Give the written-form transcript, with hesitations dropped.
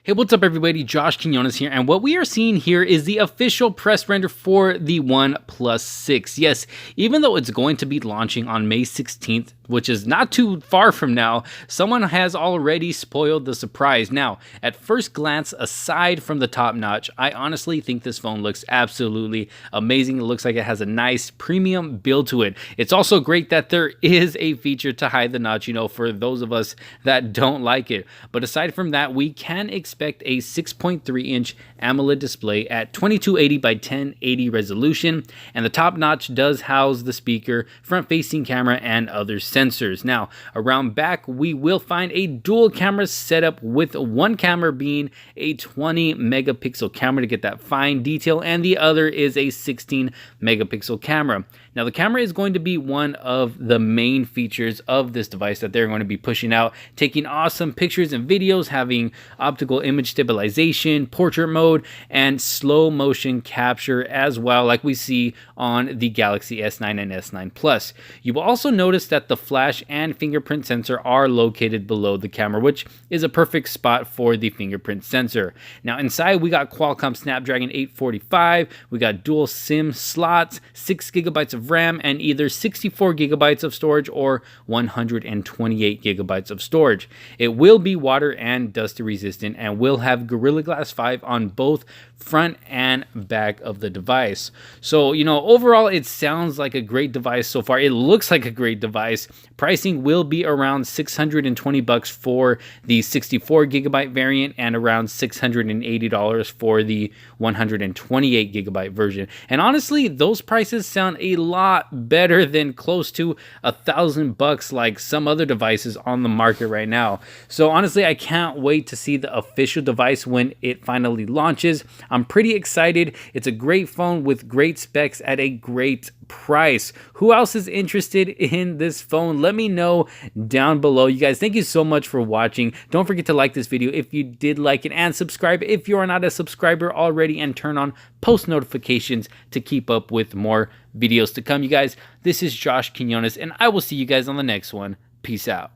Hey, what's up everybody? Josh Quinones here, and what we are seeing here is the official press render for the OnePlus 6. Yes, even though it's going to be launching on May 16th, which is not too far from now, someone has already spoiled the surprise. Now, at first glance, aside from the top notch, I honestly think this phone looks absolutely amazing. It looks like it has a nice premium build to it. It's also great that there is a feature to hide the notch, for those of us that don't like it. But aside from that, we can expect a 6.3-inch AMOLED display at 2280 by 1080 resolution, and the top notch does house the speaker, front-facing camera, and other sensors. Now, around back, we will find a dual camera setup, with one camera being a 20 megapixel camera to get that fine detail, and the other is a 16 megapixel camera. Now, the camera is going to be one of the main features of this device that they're going to be pushing out, taking awesome pictures and videos, having optical image stabilization, portrait mode, and slow motion capture as well, like we see on the Galaxy S9 and S9 Plus. You will also notice that the flash and fingerprint sensor are located below the camera, which is a perfect spot for the fingerprint sensor. Now, inside we got Qualcomm Snapdragon 845, we got dual SIM slots, 6 gigabytes of RAM, and either 64 gigabytes of storage or 128 gigabytes of storage. It will be water and dust resistant and will have Gorilla Glass 5 on both front and back of the device. So, overall it sounds like a great device so far. It looks like a great device. Pricing will be around $620 for the 64 gigabyte variant and around $680 for the 128 gigabyte version. And honestly, those prices sound a lot better than close to $1,000 like some other devices on the market right now. So honestly, I can't wait to see the official device when it finally launches. I'm pretty excited. It's a great phone with great specs at a great price. Who else is interested in this phone? Let me know down below. You guys, thank you so much for watching. Don't forget to like this video if you did like it, and subscribe if you are not a subscriber already, and turn on post notifications to keep up with more videos to come. You guys, this is Josh Quinones, and I will see you guys on the next one. Peace out.